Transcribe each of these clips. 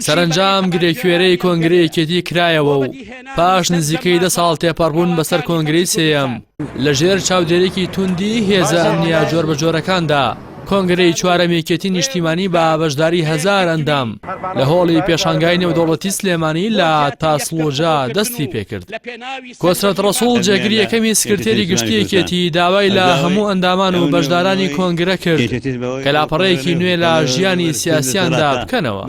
سەرنجام گرێکوێرەی کۆنگرەی یەکێتی کرایەوە و پاش نزیکەی 10 ساڵ تێپەڕبوون بەسەر کۆنگرەی سێیەم لەژێر چاودێرێکی توندی هێزە ئەمنیە جۆربەجۆرەکاندا کۆنگرەی چوارەم یەکێتی نیشتیمانی بە بەشداری 1000 ئەندام لە هۆڵی پێشانگای نێودەوڵەتی سلێمانی لە تاسڵوجا دەستی پێکرد. کۆسرەت ڕەسوڵ جێگری یەکەمی سکرتێری گشتی یەکێتی داوای لە هەموو ئەندامان و بەشدارانی کۆنگرە کرد کە لاپەڕەیەکی نوێ لە ژیانی سیاسیاندا بکەنەوە.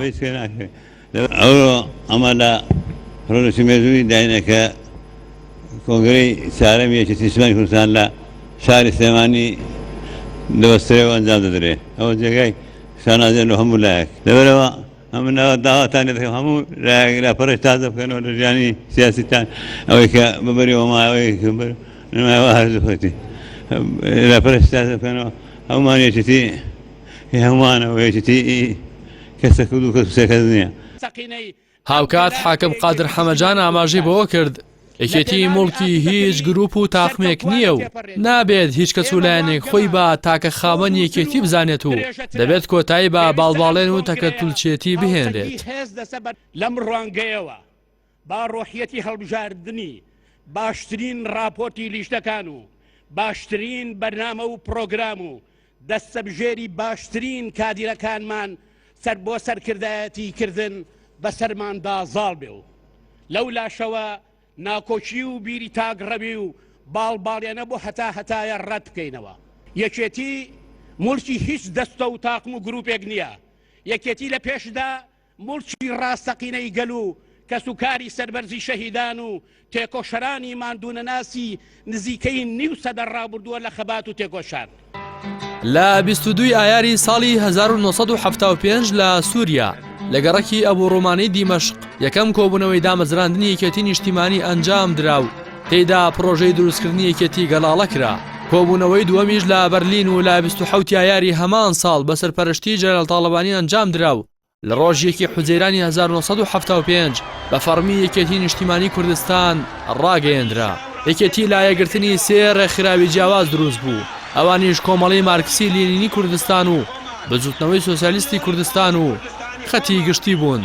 ئەمە لە ڕۆژی مێژووی داینەکە کۆنگرەی چوارەم یەکێتی نیشتیمانی کوردستان لە شاری سلێمانی دەوەسترێەوە ئەنجام دەدرێت. ئەوە جێگای شانازێن و هەموو لایەک لەبەرەوە ئەمنەوە داواتان دەکەم هەموو لاپەڕێک تازە بکەنەوە لە ژیانی سیاسیتان ئەوەی کە ببەریەوە ماوەیەک نمایەوە هەرزوخەتی لاپەڕێک تازە بکەنەوە هەمومان یەکێتی هەمومانەوە یەکێتی کەسە کەوت و کەس نییە. هاوکات حاکم قادر حەمەجان ئاماژەی بەوە کرد یەکێتی موڵکی هیچ گروپ و تاقمێک نییە و نابێت هیچ کەس و لایەنێک خۆی بە تاکە خاوەن یەکێتی بزانێت و دەبێت کۆتایی بە باڵباڵێن و تەکەتولچێتی بهێنرێت. لەم ڕوانگەیەوە با ڕۆحیەتی هەڵبژاردننی باشترین راپۆرتی لیشتەکان و باشترین بەرنامە و پرۆگرام و دەستەبژێری باشترین کادیرەکانمان سەر بۆ سەرکردایەتی کردن بەسەرماندا زاڵ بێ و لەو لاشەوە ناکۆچی و بیری تاگڕەبی و باڵباڵیانە بۆ هەتایە ڕەت بکەینەوە. یەکێتی مڵکی هیچ دەستە و تاقم و گروپێک نییە. یەکێتی لە پێشدا مڵکی ڕاستەقینەی گەل و کەسوکاری سەربەرزی شەهیدان و تێکۆشەرانی ماندوونەناسی نزیکەی نیو سەدە ڕابردووە لە خەبات و تێکۆشان. لە 22 ئایاری ساڵی 1975 لە سووریا لە گەڕەکی ئەبوڕۆمانەی دیمەشق یەکەم کۆبوونەوەی دامەزراندنی یەکێتی نیشتیمانی ئەنجام درا و تێیدا پرۆژەی دروستکردنی یەکێتی گەڵاڵە کرا. کۆبوونەوەی دووەمیش لە بەرلین و لە 27 ئایاری هەمان ساڵ بە سەرپەرشتی جەنەرال تاڵەبانی ئەنجام درا و لە ڕۆژێکی حوزەیرانی 1975 بە فەرمی یەکێتی نیشتیمانی کوردستان ڕاگەیەندرا. یەکێتی لایەگرتنی سێ ڕێکخراوی جیاواز دروست بوو، ئەوانیش کۆمەڵی مارکسی لێنینی کوردستان و بەجووتنەوەی سۆسیالیستی کوردستان و خەتی گشتی بوون.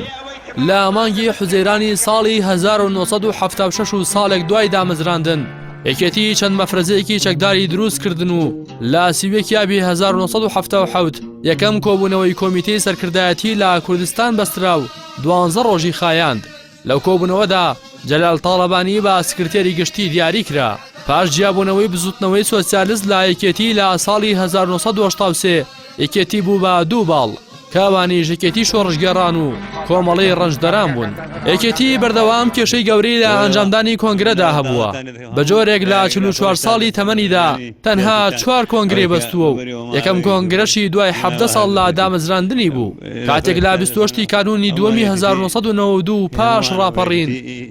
لە مانگی حوزەیرانی ساڵی 1976 و ساڵێک دوای دامەزراندن یەکێتی چەند مەفرەزەیەکی چەکداری دروست کردن و لە سیوێکی ئابی 1977 یەکەم کۆبوونەوەی کۆمیتەی سەرکردایەتی لە کوردستان بەسترا و 12 ڕۆژی خایاند. لەو کۆبوونەوەدا جەلال تاڵەبانی بە سکرتێری گشتی دیاری کرا. پاش جیابوونەوەی بزوتنەوەی سۆسیالیست لە یەکێتی لە ساڵی 1973 یەکێتی بوو بە 2 باڵ کاوانی یەکێتی شۆڕژگەڕان و کۆمەڵی ڕەنجدەران بوون. یەکێتی بەردەوام کێشەی گەورەی لە ئەنجامدانی کۆنگرەدا هەبووە. بە جۆرێک لە 44 ساڵی تەمەنیدا تەنها 4 کۆنگرێ بەستووە و یەکەم کۆنگرەشی دوای 17 ساڵ لە دامەزراندنی بوو. کاتێک لە 28 کانونی دووەمی 1992 پاش ڕاپەڕین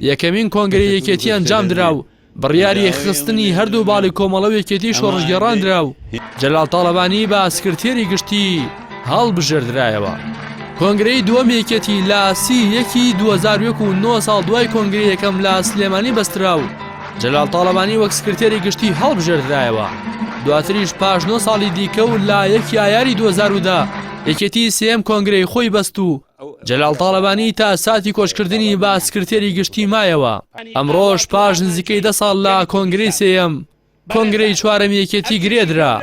یەکەمین کۆنگرەی یەکێتی ئەنجام درا و بڕیاری خستنی هەردوو باڵی کۆمەڵە یەکێتی شۆڕژگەڕان درا و جەلال تاڵەبانی بە سکرتێری گشتی هەڵبژێردرایەوە. کۆنگرەی دووەم یەکێتی لە 31 2001 و 9 ساڵ دوای کۆنگرەی یەکەم لە سلێمانی بەسترا و جەلال تاڵەبانی وەک سکرتێری گشتی هەڵبژێردرایەوە. دواتریش پاش 9 ساڵی دیکە و لە 1 ئایاری 2010 یەکێتی سێم کۆنگرەی خۆی بەست و جەلال تاڵەبانی تا ساتی کۆچکردنی بە سکرتێری گشتی مایەوە. ئەمڕۆژ پاش نزیکەی 10 ساڵ لە کۆنگرەی سێیەم کۆنگرەی چوارەم یەکێتی گرێدرا.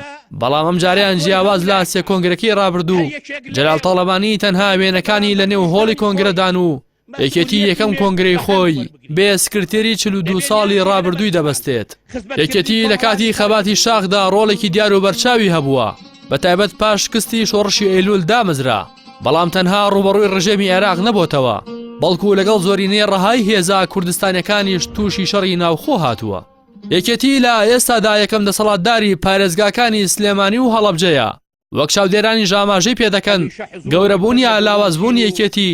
بەڵام ئەم جاریان جیاواز لە سێ کۆنگرەکەی ڕابردوو جەلال تاڵەبانی تەنها وێنەکانی لە نێو هۆڵی کۆنگرەدان و یەکێتی یەکەم کۆنگرەی خۆی بێ سکرتێری 42 ساڵی ڕابردووی دەبەستێت. یەکێتی لە کاتی خەباتی شاخدا ڕۆڵێکی دیار و بەرچاوی هەبووە، بەتایبەت پاش کستی شۆڕشی ئەیلول دامەزرا، بەڵام تەنها ڕوبەڕووی ڕژێمی عێراق نەبووتەوە، بەڵکو لەگەڵ زۆرینەی ڕەهای هێزا کوردستانیەکانیش تووشی شەڕی ناوخۆ هاتووە. یەکێتی لە ئێستادا یەکەم دەسەڵاتداری پارێزگاکانی سلێمانی و هەڵەبجەیە. وەک چاودێرانی ژاماژەی پێدەکەن گەورەبوونی لاوازبوونی یەکێتی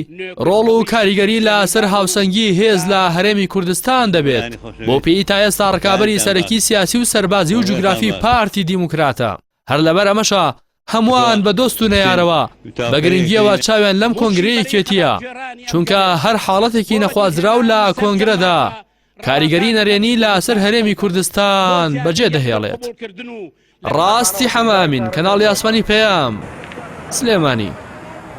ڕۆڵ و کاریگەری لە سەر هاوسەنگی هێز لە هەرێمی کوردستان دەبێت بۆ پێی تا ئێستا ڕکابەری سەرەکی سیاسی و سەربازی و جوگرافی پارتی دیموکراتە. هەر لەبەر ئەمەشە هەمووان بە دۆست و نەیارەوە بە گرنگیەوە چاویان لەم کۆنگرەی یەکێتیە، چونکە هەر حاڵەتێکی نەخوازراو لە کۆنگرەدا کاریگەری نەرێنی لە سەر هەرێمی کوردستان بەجێ دەهێڵێت. ڕاستی حەمامین، کەناڵی ئاسمانی پەیام، سلێمانی.